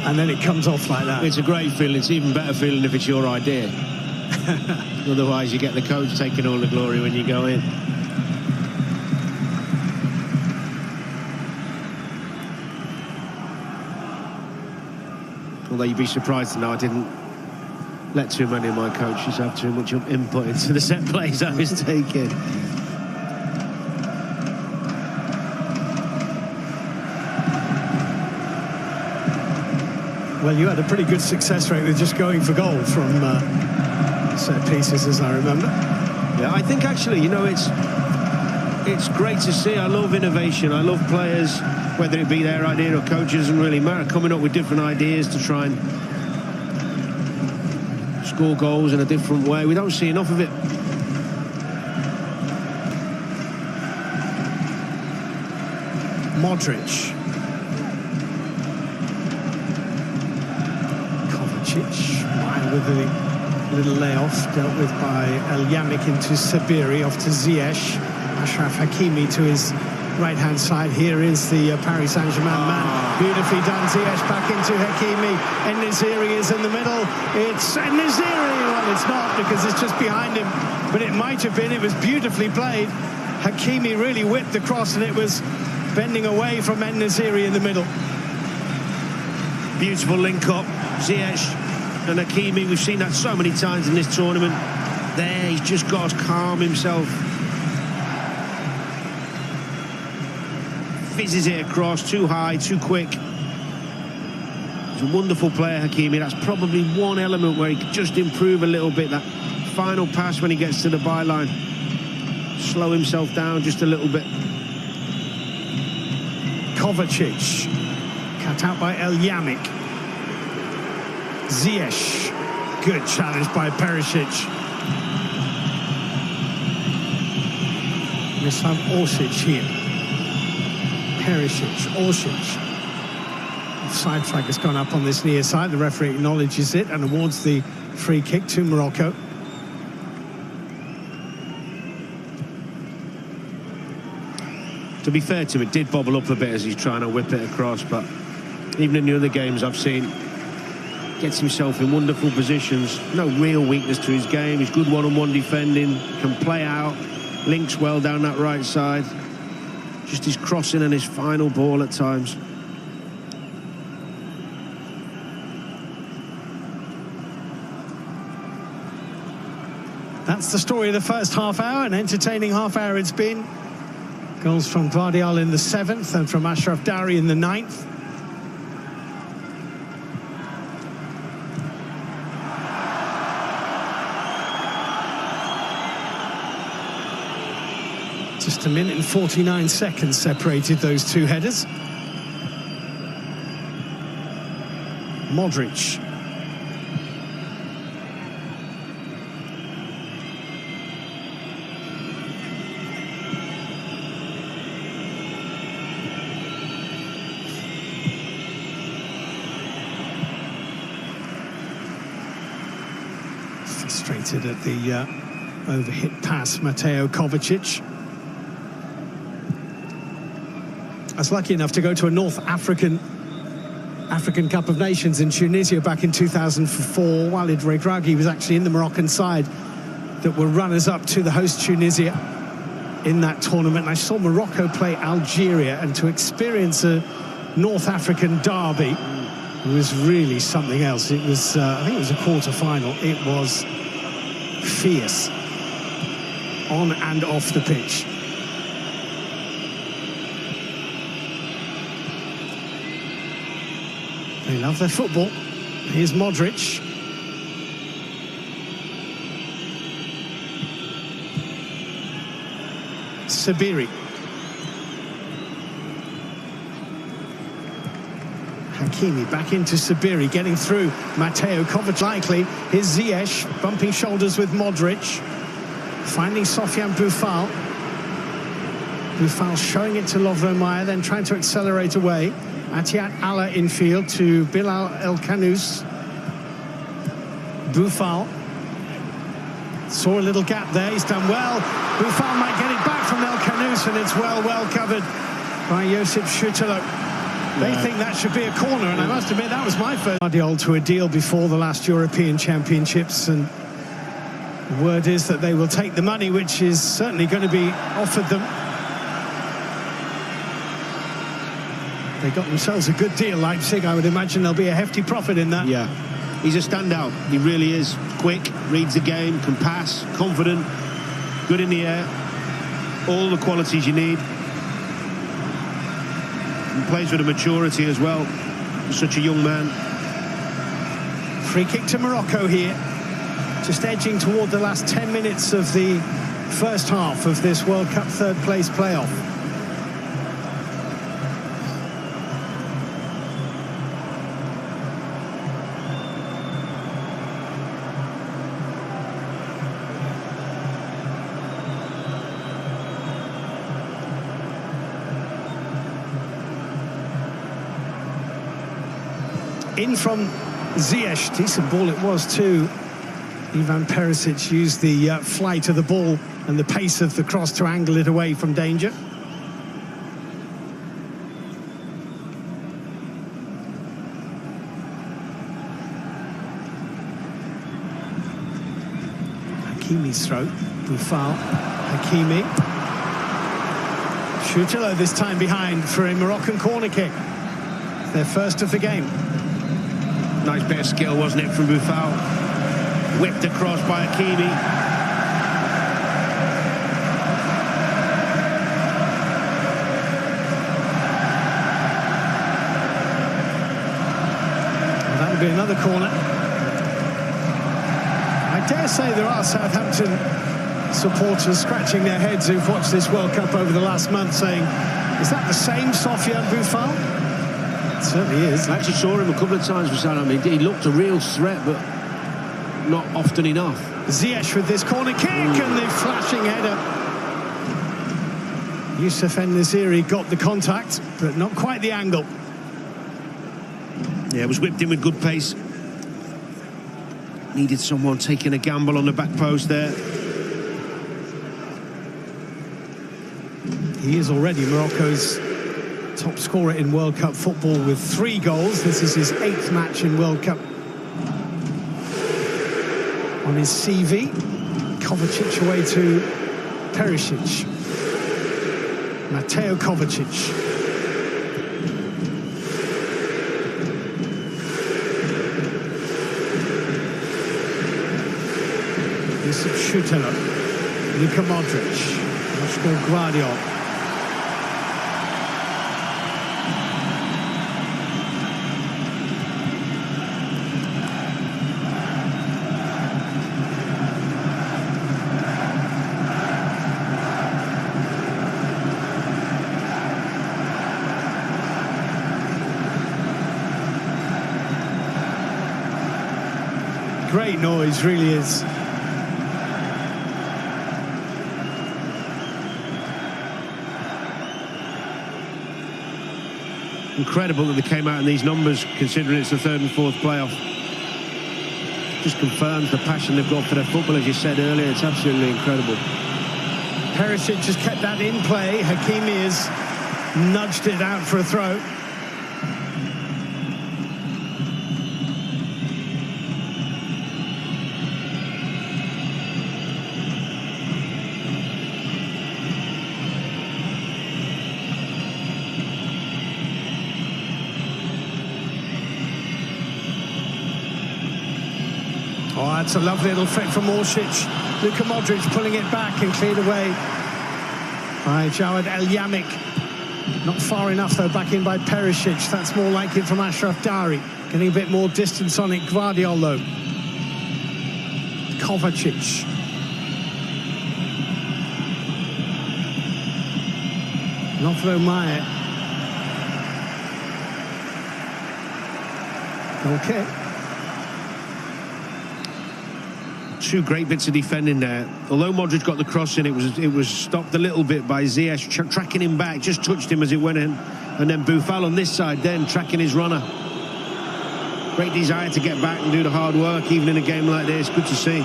and then it comes off like that. It's a great feeling. It's even better feeling if it's your idea. Otherwise you get the coach taking all the glory when you go in. Although you'd be surprised to know I didn't let too many of my coaches have too much input into the set plays I was taking. Well, you had a pretty good success rate with just going for goal from set pieces, as I remember. Yeah, I think actually, you know, it's great to see. I love innovation. I love players, whether it be their idea or coaches, doesn't really matter, coming up with different ideas to try and score goals in a different way. We don't see enough of it. Modric. Kovacic. Wide with a little layoff, dealt with by El Yamik into Sabiri, off to Ziyech. Ashraf Hakimi to his right-hand side. Here is the Paris Saint-Germain man. Beautifully done. Ziyech back into Hakimi. En-Nesyri is in the middle. It's En-Nesyri. Well, it's not, because it's just behind him. But it might have been. It was beautifully played. Hakimi really whipped the cross, and it was bending away from En-Nesyri in the middle. Beautiful link-up. Ziyech and Hakimi. We've seen that so many times in this tournament. There, he's just got to calm himself. Fizzes it across, too high, too quick. He's a wonderful player, Hakimi. That's probably one element where he could just improve a little bit. That final pass when he gets to the byline. Slow himself down just a little bit. Kovacic. Cut out by El Yamik. Ziyech. Good challenge by Perisic. Mislav Orsic here. Perisic, Orsic. Offside flag has gone up on this near side. The referee acknowledges it and awards the free kick to Morocco. To be fair to him, it did bobble up a bit as he's trying to whip it across, but even in the other games I've seen, gets himself in wonderful positions. No real weakness to his game. He's good one-on-one defending, can play out, links well down that right side. Just his crossing and his final ball at times. That's the story of the first half hour. An entertaining half hour it's been. Goals from Guardiola in the 7th and from Ashraf Dari in the 9th. Just a minute and 49 seconds separated those two headers. Modric. Frustrated at the overhit pass, Mateo Kovacic. I was lucky enough to go to a North African Cup of Nations in Tunisia back in 2004. Walid Regragui was actually in the Moroccan side that were runners-up to the host Tunisia in that tournament. And I saw Morocco play Algeria, and to experience a North African derby was really something else. It was, I think it was a quarter-final. It was fierce on and off the pitch. They love their football. Here's Modric. Sabiri. Hakimi back into Sabiri, getting through. Mateo Kovacic likely. Here's Ziyech, bumping shoulders with Modric. Finding Sofiane Boufal. Boufal showing it to Lovro Mayer, then trying to accelerate away. Atiat Allah infield to Bilal El Kanous. Boufal saw a little gap there. He's done well. Boufal might get it back from El Kanous, and it's well covered by Josip Schüttler. They think that should be a corner, and I must admit that was my first Guardiola to a deal before the last European Championships, and the word is that they will take the money, which is certainly going to be offered them. They got themselves a good deal, Leipzig. I would imagine there'll be a hefty profit in that. Yeah, he's a standout. He really is. Quick, reads the game, can pass, confident, good in the air. All the qualities you need. And plays with a maturity as well. Such a young man. Free kick to Morocco here. Just edging toward the last 10 minutes of the first half of this World Cup third place playoff. In from Ziyech, decent ball it was too. Ivan Perisic used the flight of the ball and the pace of the cross to angle it away from danger. Hakimi's throw, Boufal, Hakimi. Schüttler this time behind for a Moroccan corner kick. Their first of the game. Nice bit of skill, wasn't it, from Boufal? Whipped across by Hakimi. Well, that'll be another corner. I dare say there are Southampton supporters scratching their heads who've watched this World Cup over the last month saying, is that the same Sofiane Boufal? It certainly is. I actually saw him a couple of times for Southampton. He looked a real threat, but not often enough. Ziyech with this corner kick and the flashing header. Youssef En-Nesyri got the contact, but not quite the angle. Yeah, it was whipped in with good pace. Needed someone taking a gamble on the back post there. He is already Morocco's top scorer in World Cup football with 3 goals. This is his 8th match in World Cup on his CV. Kovacic away to Perisic. Mateo Kovacic. Josip Schüttler. Luka Modric. Joško Gvardiol. great noise, really is. Incredible that they came out in these numbers, considering it's the third and fourth playoff. Just confirms the passion they've got for their football, as you said earlier. It's absolutely incredible. Perisic has kept that in play. Hakimi has nudged it out for a throw. Oh, that's a lovely little flick from Orsic. Luka Modric pulling it back and cleared away by Jawad El Yamik. Not far enough, though, back in by Perisic. That's more like it from Ashraf Dari. Getting a bit more distance on it. Gvardiol, though. Kovacic. Lovro Mayer. Okay. Two great bits of defending there. Although Modric got the cross in, it was stopped a little bit by Ziyech tracking him back, just touched him as it went in, and then Boufal on this side then tracking his runner. Great desire to get back and do the hard work, even in a game like this. Good to see.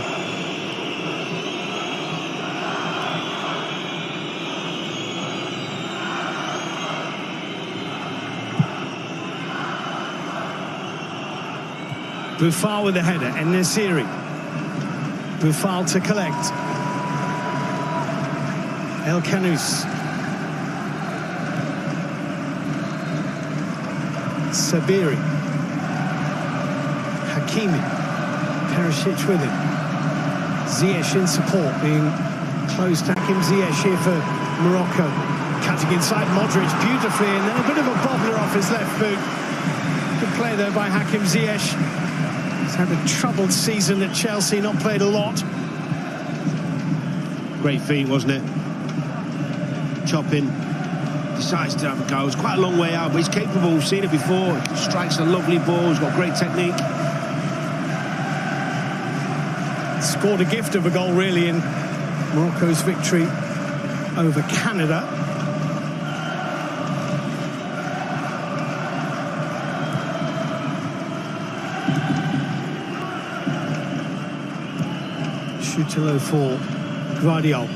Boufal with the header, and Nesiri. Boufal to collect. El Kanous. Sabiri. Hakimi. Perisic with him. Ziyech in support, being close to Hakim Ziyech here for Morocco. Cutting inside Modric beautifully, and then a bit of a bobbler off his left boot. Good play there by Hakim Ziyech. He's had a troubled season at Chelsea, not played a lot. Great feet, wasn't it? Chopping, decides to have a go. It's quite a long way out, but he's capable. We've seen it before. Strikes a lovely ball. He's got great technique. Scored a gift of a goal, really, in Morocco's victory over Canada. Shutilo for Gvardiol.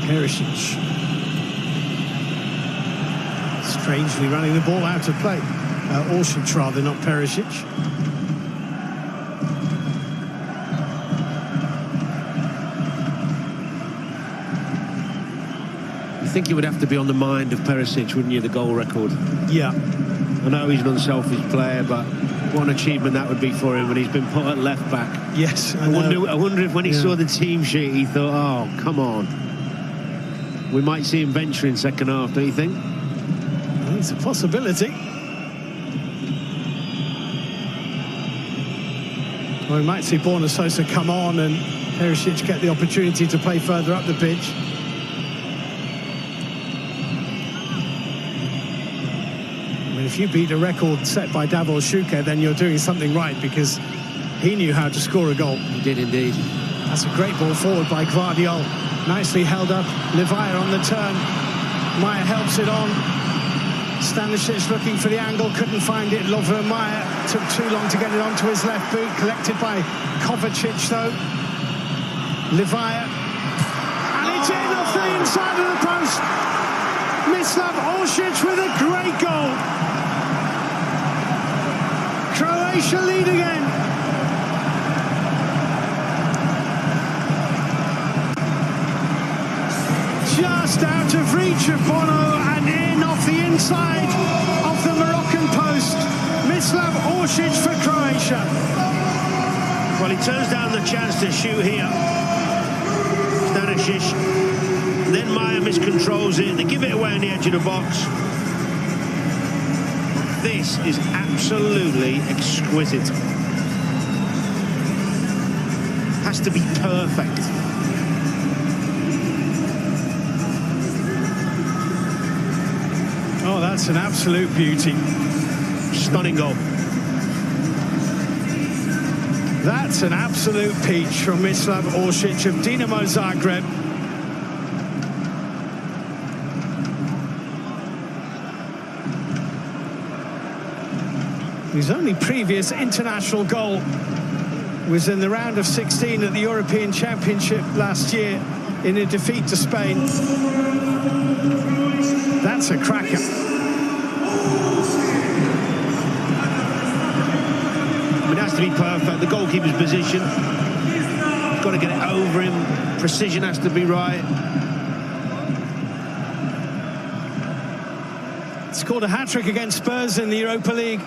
Perisic. Strangely running the ball out of play. Orsic rather, not Perisic. You think it would have to be on the mind of Perisic, wouldn't you, the goal record? Yeah. I know he's an unselfish player, but what an achievement that would be for him when he's been put at left back. Yes, I wonder if when he saw the team sheet, he thought, oh, come on. We might see him venture in second half, don't you think? Well, it's a possibility. Or we might see Borna Sosa come on and Perisic get the opportunity to play further up the pitch. If you beat a record set by Davor Shuker, then you're doing something right, because he knew how to score a goal. He did indeed. That's a great ball forward by Gvardiol. Nicely held up. Livaya on the turn. Meyer helps it on. Stanisic looking for the angle, couldn't find it. Lovro Meyer took too long to get it onto his left boot. Collected by Kovacic, though. Livaya. And it's in off the inside of the post. Mislav Orsic with a great goal. Croatia lead again. Just out of reach of Bono and in off the inside of the Moroccan post. Mislav Orsic for Croatia. Well, he turns down the chance to shoot here. Stanisic. Then Meyer miscontrols it. They give it away on the edge of the box. This is absolutely exquisite. Has to be perfect. Oh, that's an absolute beauty. Stunning goal. That's an absolute peach from Mislav Orsic of Dinamo Zagreb. His only previous international goal was in the round of 16 at the European Championship last year in a defeat to Spain. That's a cracker. It has to be perfect. The goalkeeper's position, got to get it over him. Precision has to be right. Scored a hat-trick against Spurs in the Europa League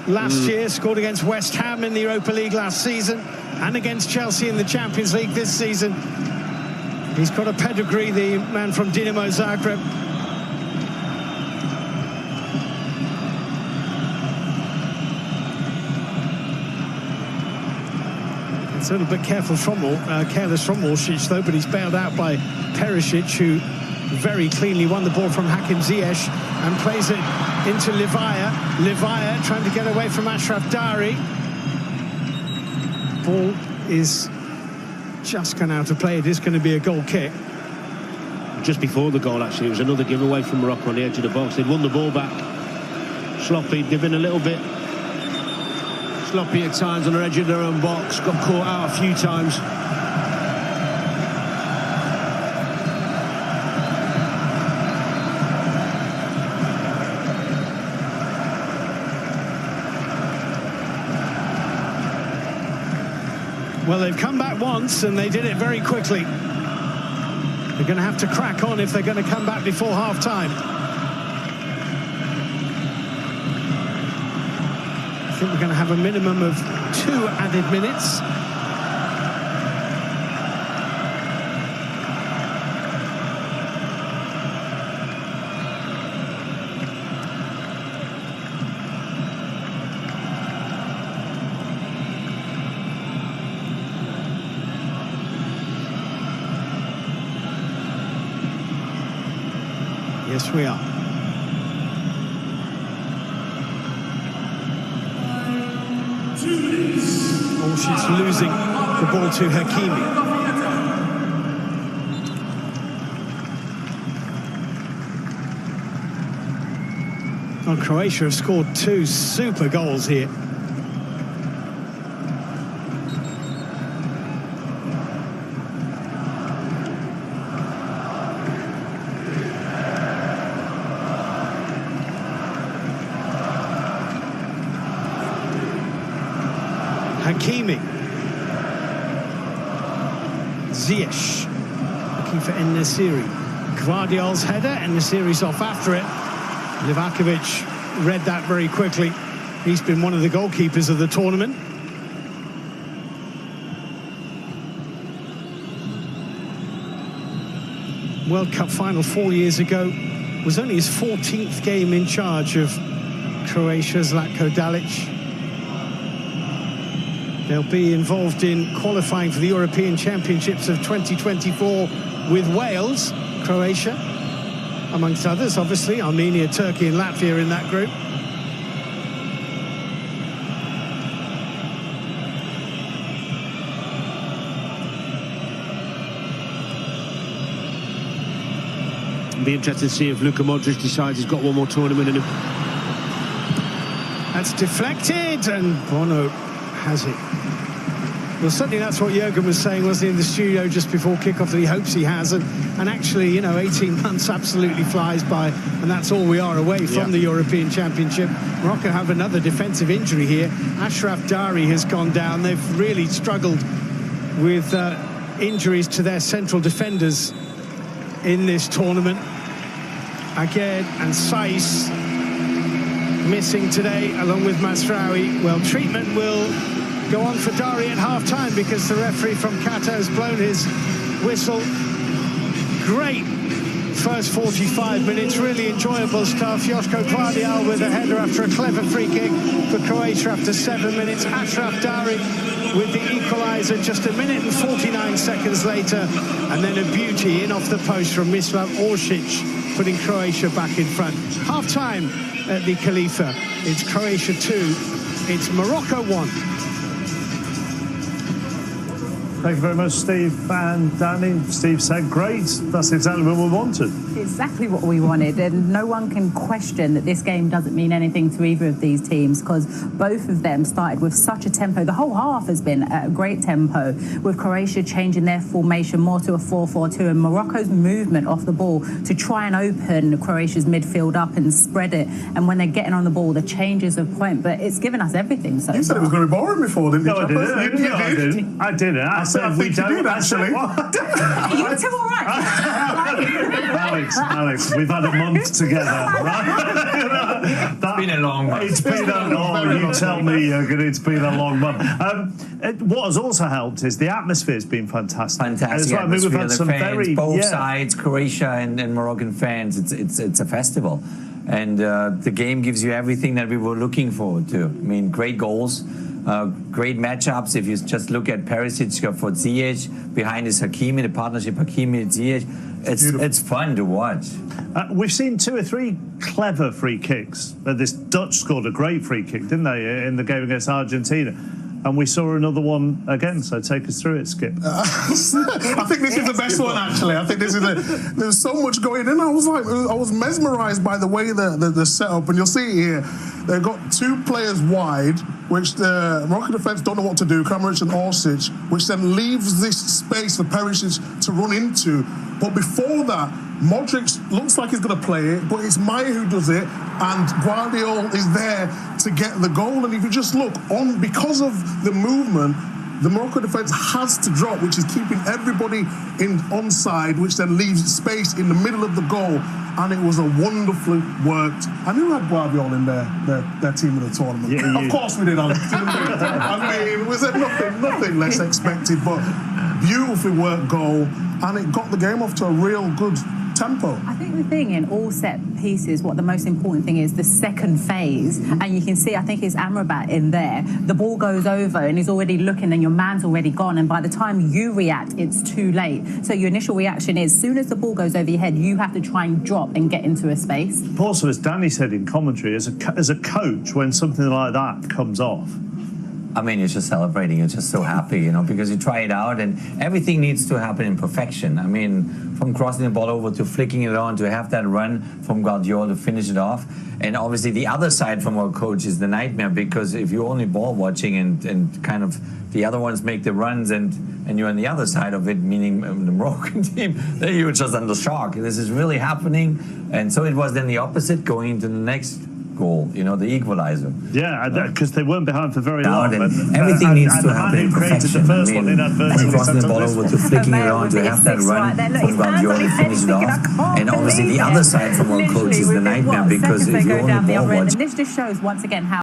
last year, scored against West Ham in the Europa League last season, and against Chelsea in the Champions League this season. He's got a pedigree, the man from Dinamo Zagreb. It's a little bit careless from Orsic though, but he's bailed out by Perisic, who very cleanly won the ball from Hakim Ziyech and plays it into Livaya. Livaya trying to get away from Ashraf Dari. Ball is just gone out of play. It is going to be a goal kick. Just before the goal, actually, it was another giveaway from Morocco on the edge of the box. They'd won the ball back. Sloppy, they've been a little bit sloppy at times on the edge of their own box. Got caught out a few times. Well, they've come back once, and they did it very quickly. They're going to have to crack on if they're going to come back before half-time. I think we're going to have a minimum of 2 added minutes. Yes, we are. Oh, she's losing the ball to Hakimi. Well, Croatia have scored 2 super goals here. Hakimi. Ziyech looking for En-Nesyri. Gvardiol's header, En-Nesyri's off after it. Livakovic read that very quickly. He's been one of the goalkeepers of the tournament. World Cup final 4 years ago. Was only his 14th game in charge of Croatia, Zlatko Dalic. They'll be involved in qualifying for the European Championships of 2024 with Wales, Croatia, amongst others, obviously, Armenia, Turkey and Latvia in that group. It'll be interesting to see if Luka Modric decides he's got one more tournament in him. That's deflected, and Bono has it. Well, certainly that's what Jurgen was saying, wasn't he, in the studio just before kickoff, that he hopes he has. And actually, you know, 18 months absolutely flies by, and that's all we are away from the European Championship. Morocco have another defensive injury here. Ashraf Dari has gone down. They've really struggled with injuries to their central defenders in this tournament. Aged and Saiss missing today, along with Mazraoui. Well, treatment will go on for Dari at half-time because the referee from Qatar has blown his whistle. Great first 45 minutes, really enjoyable stuff. Joško Gvardiol with a header after a clever free kick for Croatia after 7 minutes. Ashraf Dari with the equaliser just 1 minute and 49 seconds later. And then a beauty in off the post from Mislav Orsic putting Croatia back in front. Half-time at the Khalifa. It's Croatia 2, it's Morocco 1. Thank you very much, Steve and Danny. Steve said, great. That's exactly what we wanted. Exactly what we wanted, and no one can question that this game doesn't mean anything to either of these teams, because both of them started with such a tempo. The whole half has been at a great tempo, with Croatia changing their formation more to a 4-4-2, and Morocco's movement off the ball to try and open Croatia's midfield up and spread it. And when they're getting on the ball, the changes of point, but it's given us everything. So you said it was going to be boring before, didn't you? No, I didn't. I didn't. I think you did, actually. You two all right? Alex, we've had a month together, right? It's been a long month. It's been a long, you tell me, Jürgen, it's been a long month. What has also helped is the atmosphere's been fantastic. Fantastic well. atmosphere. We've had the some fans, both sides, Croatia and Moroccan fans. It's a festival. And the game gives you everything that we were looking forward to. I mean, great goals. Great matchups. If you just look at Perisic for Ziyech, behind is Hakimi, the partnership Hakimi-Ziyech. It's fun to watch. We've seen 2 or 3 clever free kicks. This Dutch scored a great free kick, didn't they, in the game against Argentina? And we saw another one again, so take us through it, Skip. I think this is the best one, actually. I think this is there's so much going in. I was mesmerised by the way the setup, and you'll see it here. They've got 2 players wide, which the Moroccan defence don't know what to do, Kramaric and Orsic, which then leaves this space for Perisic to run into. But before that, Modric looks like he's going to play it, but it's Maya who does it, and Guardiola is there to get the goal. And if you just look, because of the movement, the Morocco defence has to drop, which is keeping everybody onside, which then leaves space in the middle of the goal. And it was a wonderfully worked. I knew I had Guardiola in their team of the tournament. Yeah, of course we did, Alex. I mean, was there nothing less expected, but beautifully worked goal, and it got the game off to a real good tempo. I think the thing in all set pieces, what the most important thing is the second phase, and you can see, I think it's Amrabat in there. The ball goes over and he's already looking, and your man's already gone, and by the time you react, it's too late. So your initial reaction is, as soon as the ball goes over your head, you have to try and drop and get into a space. Also, as Danny said in commentary, as a coach, when something like that comes off, I mean, you're just celebrating. You're just so happy, you know, because you try it out, and everything needs to happen in perfection. I mean, from crossing the ball over to flicking it on to have that run from Guardiola to finish it off. And obviously the other side from our coach is the nightmare, because if you're only ball watching and kind of the other ones make the runs and you're on the other side of it, meaning the Moroccan team, then you're just under shock. This is really happening. And so it was then the opposite going into the next goal, you know, the equalizer. Yeah, because they weren't behind for very long. And everything needs to happen in perfection. The first one inadvertently crossing the ball over to flicking it on to have that run from Guardiola to finish it off. And obviously the other side from our coach is the nightmare, because if you're on the ball watching. This just shows once again how